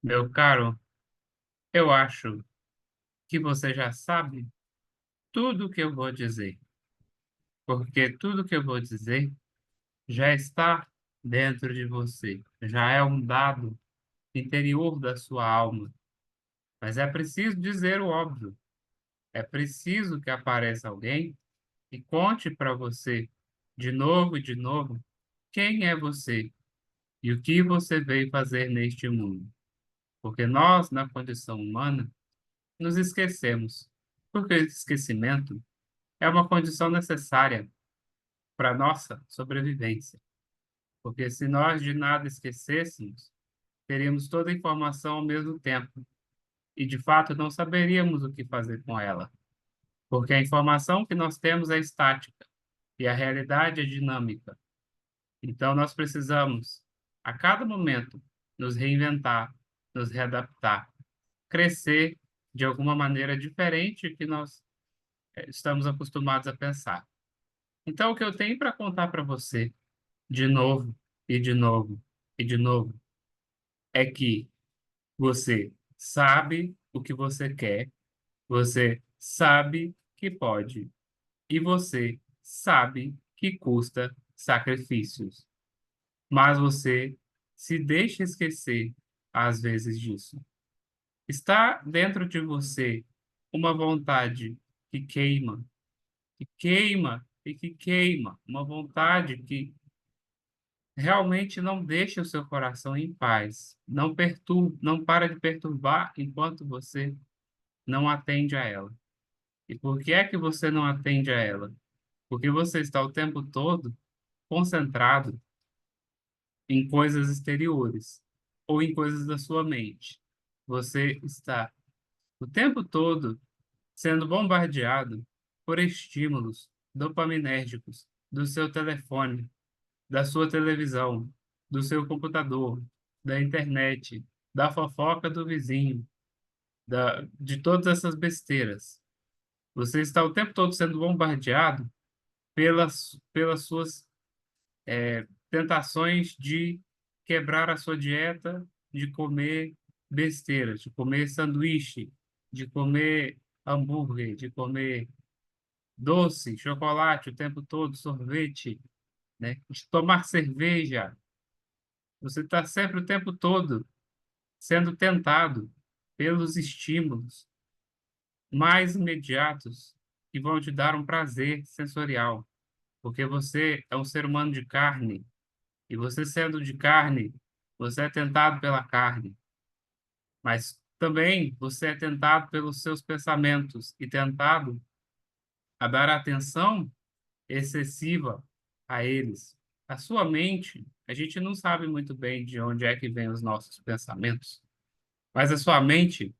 Meu caro, eu acho que você já sabe tudo o que eu vou dizer, porque tudo o que eu vou dizer já está dentro de você, já é um dado interior da sua alma. Mas é preciso dizer o óbvio, é preciso que apareça alguém e conte para você, de novo, quem é você e o que você veio fazer neste mundo. Porque nós, na condição humana, nos esquecemos, porque o esquecimento é uma condição necessária para a nossa sobrevivência. Porque se nós de nada esquecêssemos, teríamos toda a informação ao mesmo tempo e, de fato, não saberíamos o que fazer com ela. Porque a informação que nós temos é estática e a realidade é dinâmica. Então, nós precisamos, a cada momento, nos reinventar, nos readaptar, crescer de alguma maneira diferente que nós estamos acostumados a pensar. Então, o que eu tenho para contar para você, de novo, e de novo, e de novo, é que você sabe o que você quer, você sabe que pode, e você sabe que custa sacrifícios. Mas você se deixa esquecer, às vezes, disso. Está dentro de você uma vontade que queima e que queima, uma vontade que realmente não deixa o seu coração em paz. Não perturba, não para de perturbar enquanto você não atende a ela. E por que é que você não atende a ela? Porque você está o tempo todo concentrado em coisas exteriores ou em coisas da sua mente. Você está o tempo todo sendo bombardeado por estímulos dopaminérgicos do seu telefone, da sua televisão, do seu computador, da internet, da fofoca do vizinho, de todas essas besteiras. Você está o tempo todo sendo bombardeado pelas suas tentações de quebrar a sua dieta, de comer besteiras, de comer sanduíche, de comer hambúrguer, de comer doce, chocolate o tempo todo, sorvete, né? De tomar cerveja. Você está sempre o tempo todo sendo tentado pelos estímulos mais imediatos que vão te dar um prazer sensorial, porque você é um ser humano de carne, e você sendo de carne, você é tentado pela carne, mas também você é tentado pelos seus pensamentos e tentado a dar atenção excessiva a eles. A sua mente, a gente não sabe muito bem de onde é que vêm os nossos pensamentos, mas a sua mente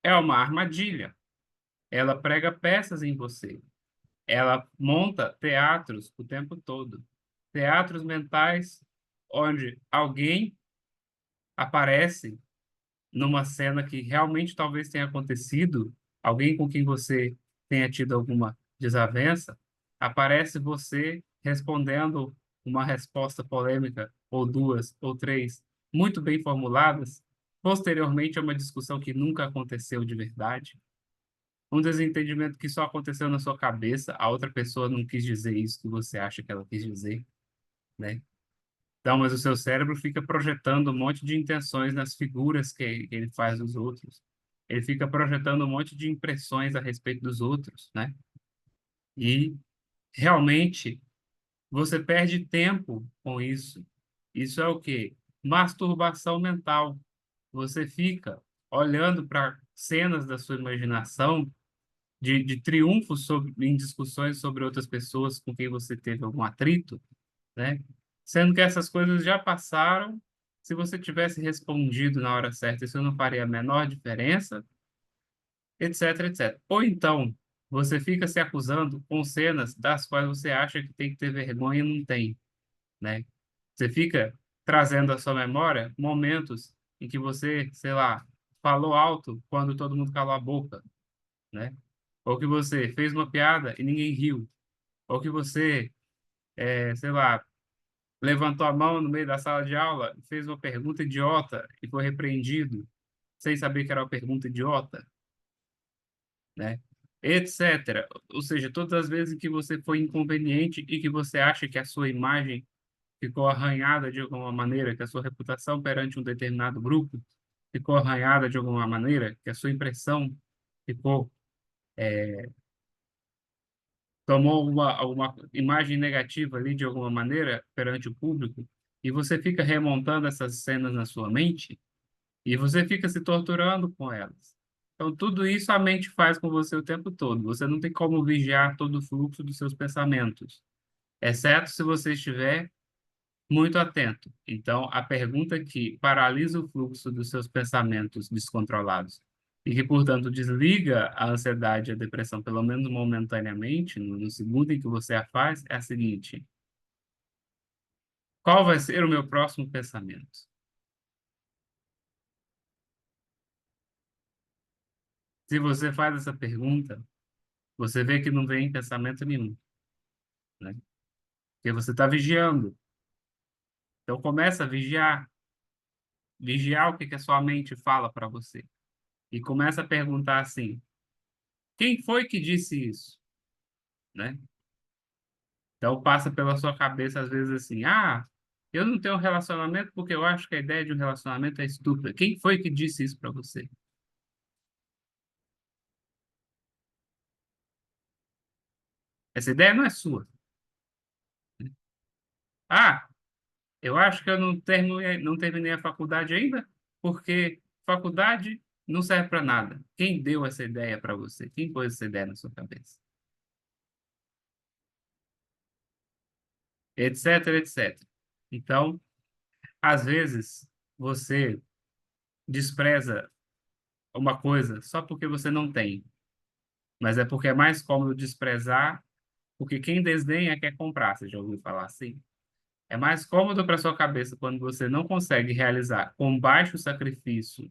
é uma armadilha. Ela prega peças em você. Ela monta teatros o tempo todo. Teatros mentais onde alguém aparece numa cena que realmente talvez tenha acontecido, alguém com quem você tenha tido alguma desavença, aparece você respondendo uma resposta polêmica, ou duas, ou três, muito bem formuladas, posteriormente a uma discussão que nunca aconteceu de verdade, um desentendimento que só aconteceu na sua cabeça, a outra pessoa não quis dizer isso que você acha que ela quis dizer, né? Então, mas o seu cérebro fica projetando um monte de intenções nas figuras que ele faz dos outros. Ele fica projetando um monte de impressões a respeito dos outros, né? E realmente você perde tempo com isso. Isso é o quê? Masturbação mental. Você fica olhando para cenas da sua imaginação de triunfos em discussões sobre outras pessoas com quem você teve algum atrito, né? Sendo que essas coisas já passaram. Se você tivesse respondido na hora certa, isso não faria a menor diferença, etc, etc. Ou então, você fica se acusando com cenas das quais você acha que tem que ter vergonha e não tem, né? Você fica trazendo à sua memória momentos em que você, sei lá, falou alto quando todo mundo calou a boca, né? Ou que você fez uma piada e ninguém riu. Ou que você, sei lá, levantou a mão no meio da sala de aula, fez uma pergunta idiota e foi repreendido, sem saber que era uma pergunta idiota, né? Etc. Ou seja, todas as vezes que você foi inconveniente e que você acha que a sua imagem ficou arranhada de alguma maneira, que a sua reputação perante um determinado grupo ficou arranhada de alguma maneira, que a sua impressão ficou, tomou uma imagem negativa ali de alguma maneira perante o público, e você fica remontando essas cenas na sua mente, e você fica se torturando com elas. Então, tudo isso a mente faz com você o tempo todo. Você não tem como vigiar todo o fluxo dos seus pensamentos, exceto se você estiver muito atento. Então, a pergunta que paralisa o fluxo dos seus pensamentos descontrolados e que, portanto, desliga a ansiedade e a depressão, pelo menos momentaneamente, no segundo em que você a faz, é a seguinte: qual vai ser o meu próximo pensamento? Se você faz essa pergunta, você vê que não vem pensamento nenhum, né? Porque você está vigiando. Então, começa a vigiar, vigiar o que que a sua mente fala para você. E começa a perguntar assim: quem foi que disse isso? Né? Então passa pela sua cabeça às vezes assim, eu não tenho um relacionamento porque eu acho que a ideia de um relacionamento é estúpida. Quem foi que disse isso para você? Essa ideia não é sua. Ah, eu acho que eu não terminei a faculdade ainda porque faculdade não serve para nada. Quem deu essa ideia para você? Quem pôs essa ideia na sua cabeça? Etc, etc. Então, às vezes, você despreza uma coisa só porque você não tem, mas é porque é mais cômodo desprezar, porque quem desdenha quer comprar. Você já ouviu falar assim? É mais cômodo para sua cabeça quando você não consegue realizar com baixo sacrifício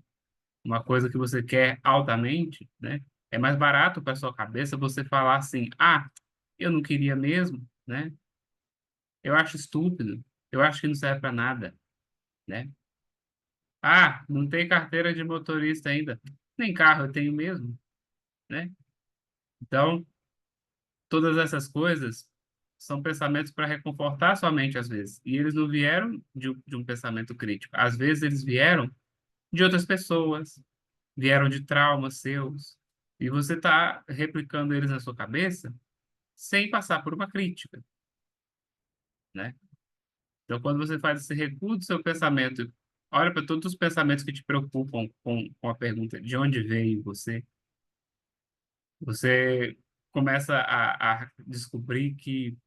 uma coisa que você quer altamente, né? É mais barato para sua cabeça você falar assim: eu não queria mesmo, né? Eu acho estúpido, eu acho que não serve para nada, né? Não tem carteira de motorista ainda, nem carro eu tenho mesmo, né? Então, todas essas coisas são pensamentos para reconfortar sua mente às vezes. E eles não vieram de um pensamento crítico. Às vezes eles vieram de outras pessoas, vieram de traumas seus. E você está replicando eles na sua cabeça sem passar por uma crítica, né? Então, quando você faz esse recuo do seu pensamento, olha para todos os pensamentos que te preocupam com a pergunta de onde veio você, você começa a descobrir que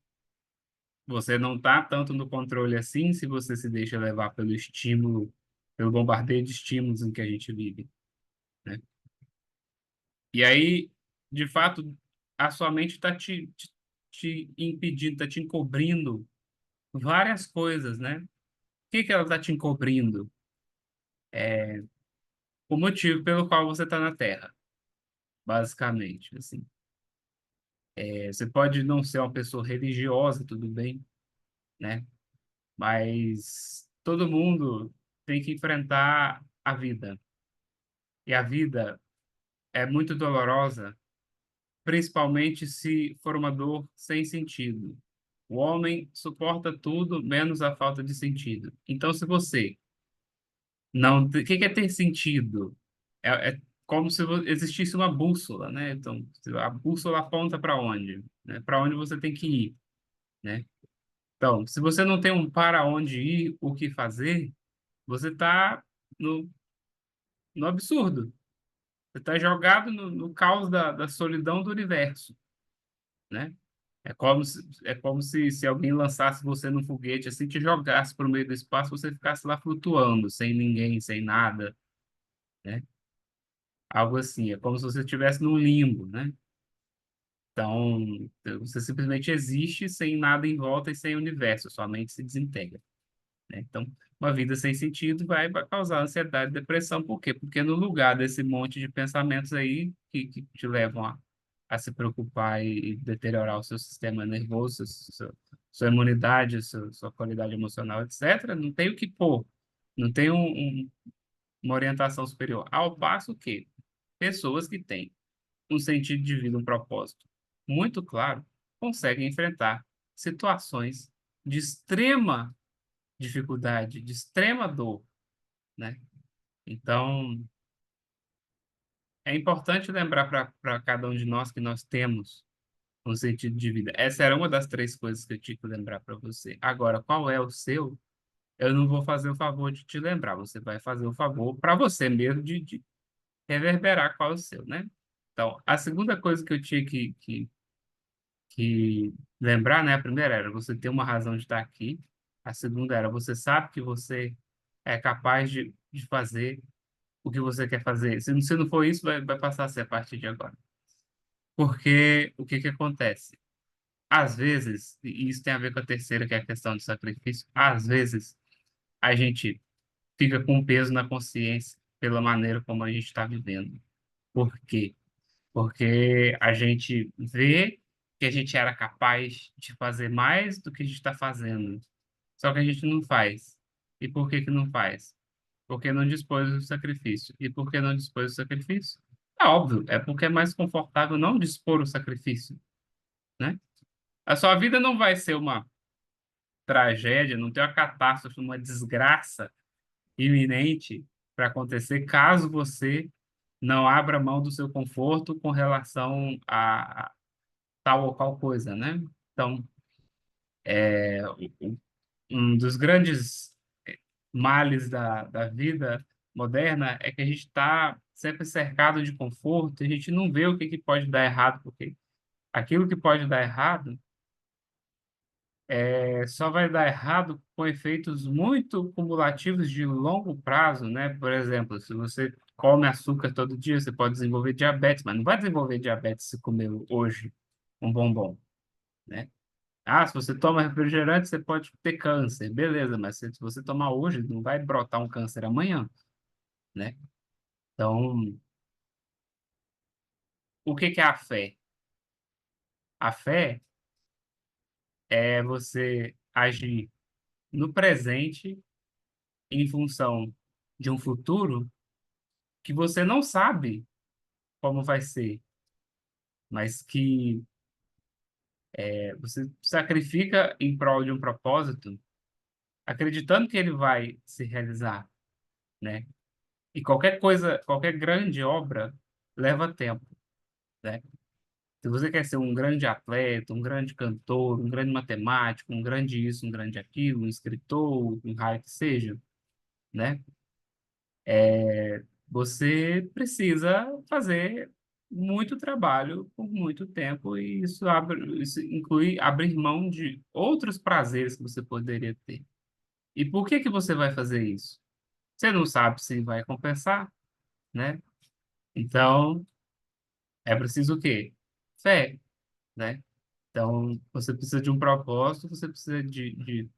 você não está tanto no controle assim se você se deixa levar pelo estímulo, pelo bombardeio de estímulos em que a gente vive, né? E aí, de fato, a sua mente está te impedindo, está te encobrindo várias coisas, né? O que que ela está te encobrindo? O motivo pelo qual você está na Terra, basicamente, assim. Você pode não ser uma pessoa religiosa, tudo bem, né? Mas todo mundo tem que enfrentar a vida. E a vida é muito dolorosa, principalmente se for uma dor sem sentido. O homem suporta tudo menos a falta de sentido. Então, se você não. O que que é ter sentido? É como se existisse uma bússola, né? Então, a bússola aponta para onde? Né? Para onde você tem que ir, né? Então, se você não tem um para onde ir, o que fazer, você está no, no absurdo. Você está jogado no caos da solidão do universo, né? É como se alguém lançasse você num foguete, assim, te jogasse para o meio do espaço, você ficasse lá flutuando, sem ninguém, sem nada, né? Algo assim. É como se você estivesse num limbo, né? Então, você simplesmente existe sem nada em volta e sem universo, sua mente se desintegra, né? Então, uma vida sem sentido vai causar ansiedade e depressão. Por quê? Porque no lugar desse monte de pensamentos aí que te levam a se preocupar e deteriorar o seu sistema nervoso, sua imunidade, sua qualidade emocional, etc., não tem o que pôr, não tem uma orientação superior. Ao passo que pessoas que têm um sentido de vida, um propósito muito claro, conseguem enfrentar situações de extrema dificuldade, de extrema dor, né? Então, é importante lembrar para cada um de nós que nós temos um sentido de vida. Essa era uma das três coisas que eu tinha que lembrar para você. Agora, qual é o seu? Eu não vou fazer o favor de te lembrar. Você vai fazer o favor para você mesmo de reverberar qual é o seu, né? Então, a segunda coisa que eu tinha que lembrar, né? A primeira era você ter uma razão de estar aqui. A segunda era você sabe que você é capaz de fazer o que você quer fazer. Se não for isso, vai passar a ser a partir de agora. Porque o que que acontece? Às vezes, e isso tem a ver com a terceira, que é a questão do sacrifício, às vezes a gente fica com um peso na consciência pela maneira como a gente está vivendo. Por quê? Porque a gente vê que a gente era capaz de fazer mais do que a gente está fazendo. Só que a gente não faz. E por que que não faz? Porque não dispôs do sacrifício. E por que não dispôs do sacrifício? É óbvio, é porque é mais confortável não dispor o sacrifício, né? A sua vida não vai ser uma tragédia, não tem uma catástrofe, uma desgraça iminente para acontecer caso você não abra mão do seu conforto com relação a tal ou qual coisa, né? Então, um dos grandes males da vida moderna é que a gente está sempre cercado de conforto, e a gente não vê o que pode dar errado, porque aquilo que pode dar errado só vai dar errado com efeitos muito cumulativos de longo prazo, né? Por exemplo, se você come açúcar todo dia, você pode desenvolver diabetes, mas não vai desenvolver diabetes se comer hoje um bombom, né? Ah, se você toma refrigerante, você pode ter câncer, beleza, mas se você tomar hoje, não vai brotar um câncer amanhã, né? Então, o que que é a fé? A fé é você agir no presente em função de um futuro que você não sabe como vai ser, mas que você sacrifica em prol de um propósito, acreditando que ele vai se realizar, né? E qualquer coisa, qualquer grande obra leva tempo, né? Se você quer ser um grande atleta, um grande cantor, um grande matemático, um grande isso, um grande aquilo, um escritor, um raio que seja, né? Você precisa fazer muito trabalho por muito tempo e isso inclui abrir mão de outros prazeres que você poderia ter. E por que que você vai fazer isso? Você não sabe se vai compensar, né? Então, é preciso o quê? Fé, né? Então, você precisa de um propósito, você precisa de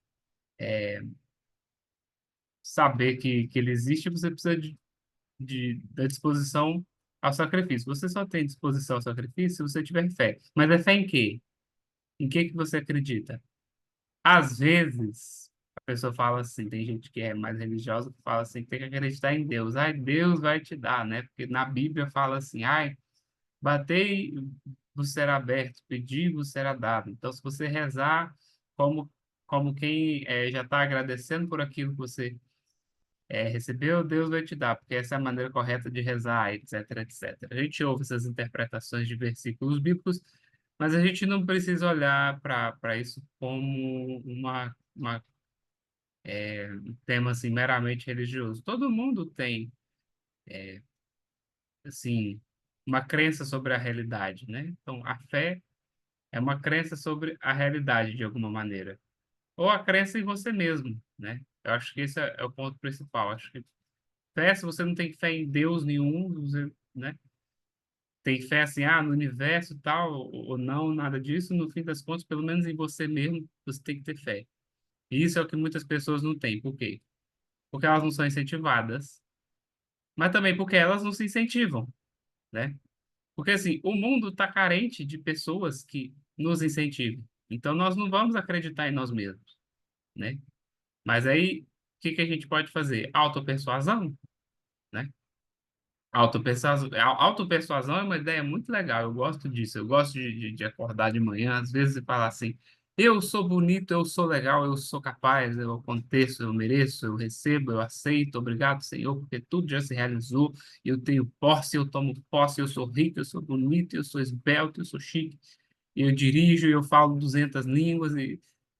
saber que ele existe, você precisa da disposição ao sacrifício. Você só tem disposição ao sacrifício se você tiver fé. Mas é fé em quê? Em que você acredita? Às vezes, a pessoa fala assim, tem gente que é mais religiosa que fala assim, que tem que acreditar em Deus. Ai, Deus vai te dar, né? Porque na Bíblia fala assim, ai, batei, vos será aberto, pedi, vos será dado. Então, se você rezar como, como quem já está agradecendo por aquilo que você recebeu, Deus vai te dar, porque essa é a maneira correta de rezar, etc, etc. A gente ouve essas interpretações de versículos bíblicos, mas a gente não precisa olhar para isso como um tema assim, meramente religioso. Todo mundo tem, assim, uma crença sobre a realidade, né? Então, a fé é uma crença sobre a realidade, de alguma maneira. Ou a crença em você mesmo, né? Eu acho que esse é o ponto principal. Acho que fé, se você não tem fé em Deus nenhum, você, né? Tem fé assim, no universo e tal, ou não, nada disso, no fim das contas, pelo menos em você mesmo, você tem que ter fé. E isso é o que muitas pessoas não têm. Por quê? Porque elas não são incentivadas, mas também porque elas não se incentivam, né? Porque assim, o mundo está carente de pessoas que nos incentivem. Então, nós não vamos acreditar em nós mesmos, né? Mas aí, o que que a gente pode fazer? Autopersuasão, né? Autopersuasão é uma ideia muito legal, eu gosto disso. Eu gosto de acordar de manhã, às vezes, e falar assim: eu sou bonito, eu sou legal, eu sou capaz, eu aconteço, eu mereço, eu recebo, eu aceito, obrigado, Senhor, porque tudo já se realizou. Eu tenho posse, eu tomo posse, eu sou rico, eu sou bonito, eu sou esbelto, eu sou chique, eu dirijo, eu falo 200 línguas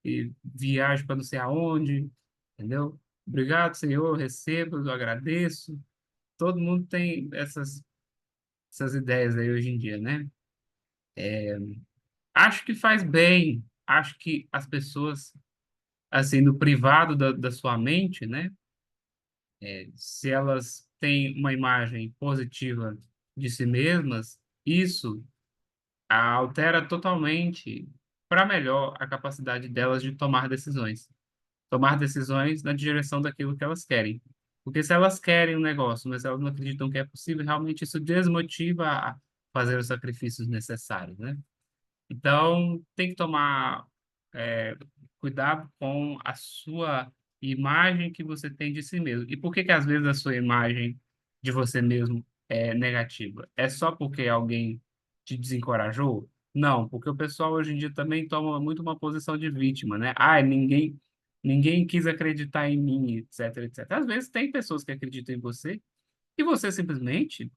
e viajo para não sei aonde, entendeu? Obrigado, Senhor, eu recebo, eu agradeço. Todo mundo tem essas ideias aí hoje em dia, né? Acho que faz bem, acho que as pessoas, assim, no privado da sua mente, né? Se elas têm uma imagem positiva de si mesmas, isso altera totalmente para melhor a capacidade delas de tomar decisões na direção daquilo que elas querem. Porque se elas querem um negócio, mas elas não acreditam que é possível, realmente isso desmotiva a fazer os sacrifícios necessários, né? Então, tem que tomar é, cuidado com a sua imagem que você tem de si mesmo. E por que que às vezes a sua imagem de você mesmo é negativa? É só porque alguém te desencorajou? Não, porque o pessoal hoje em dia também toma muito uma posição de vítima, né? Ah, ninguém quis acreditar em mim, etc, etc. Às vezes tem pessoas que acreditam em você e você simplesmente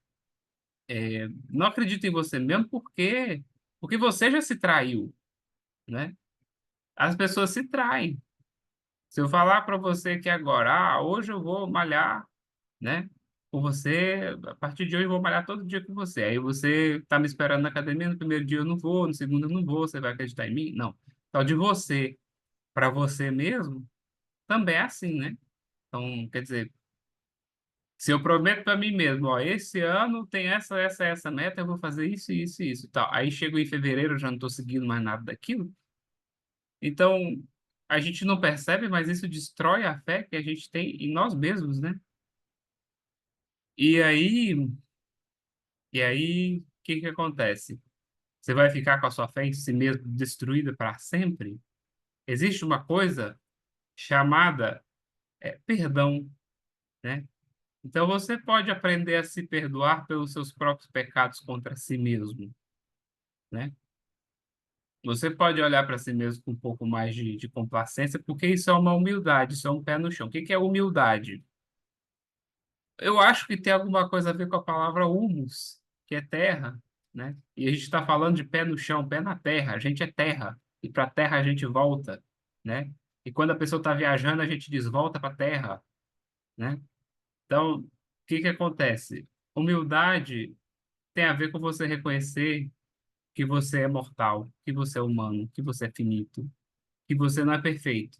não acredita em você mesmo porque você já se traiu, né? As pessoas se traem. Se eu falar para você que agora, hoje eu vou malhar, né? Com você, a partir de hoje eu vou malhar todo dia com você. Aí você está me esperando na academia, no primeiro dia eu não vou, no segundo eu não vou, você vai acreditar em mim? Não. Então, de você para você mesmo, também é assim, né? Então, quer dizer, se eu prometo para mim mesmo, ó, esse ano tem essa meta, eu vou fazer isso, isso e isso, e tal. Aí chego em fevereiro, eu já não estou seguindo mais nada daquilo. Então, a gente não percebe, mas isso destrói a fé que a gente tem em nós mesmos, né? E aí, o que que acontece? Você vai ficar com a sua fé em si mesmo destruída para sempre? Existe uma coisa chamada perdão, né? Então, você pode aprender a se perdoar pelos seus próprios pecados contra si mesmo, né? Você pode olhar para si mesmo com um pouco mais de complacência, porque isso é uma humildade, isso é um pé no chão. O que que é humildade? Eu acho que tem alguma coisa a ver com a palavra humus, que é terra, né? E a gente está falando de pé no chão, pé na terra. A gente é terra, e para a terra a gente volta, né? E quando a pessoa está viajando, a gente diz volta para a terra, né? Então, o que que acontece? Humildade tem a ver com você reconhecer que você é mortal, que você é humano, que você é finito, que você não é perfeito.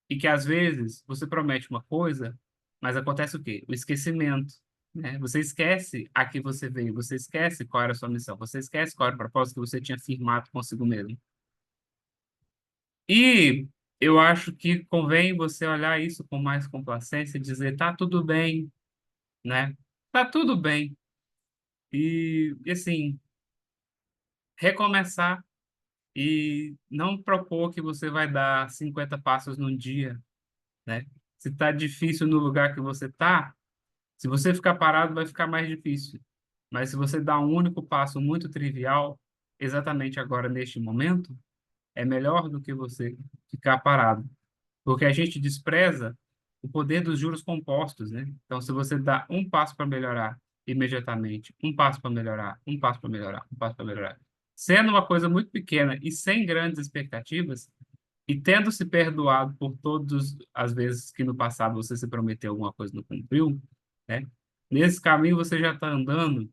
E que às vezes você promete uma coisa, mas acontece o quê? O esquecimento, né? Você esquece a que você veio, você esquece qual era a sua missão, você esquece qual era o propósito que você tinha firmado consigo mesmo. E eu acho que convém você olhar isso com mais complacência e dizer, tá tudo bem, né? Tá tudo bem. E assim, recomeçar e não propor que você vai dar 50 passos num dia, né? Se tá difícil no lugar que você tá, se você ficar parado, vai ficar mais difícil. Mas se você dá um único passo muito trivial, exatamente agora, neste momento, é melhor do que você ficar parado. Porque a gente despreza o poder dos juros compostos, né? Então, se você dá um passo para melhorar imediatamente, um passo para melhorar, um passo para melhorar, um passo para melhorar, sendo uma coisa muito pequena e sem grandes expectativas, e tendo se perdoado por todas as vezes que no passado você se prometeu alguma coisa e não cumpriu, né? Nesse caminho você já está andando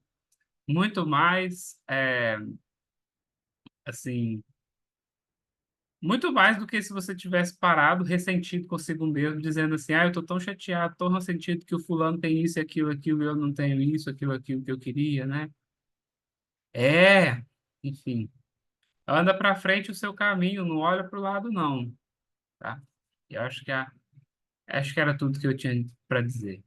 muito mais, assim, muito mais do que se você tivesse parado, ressentido consigo mesmo, dizendo assim, eu estou tão chateado, tão ressentido que o fulano tem isso, aquilo, e eu não tenho isso, aquilo que eu queria, né? É, enfim, anda para frente o seu caminho, não olha para o lado, não, tá? Eu acho que era tudo que eu tinha para dizer.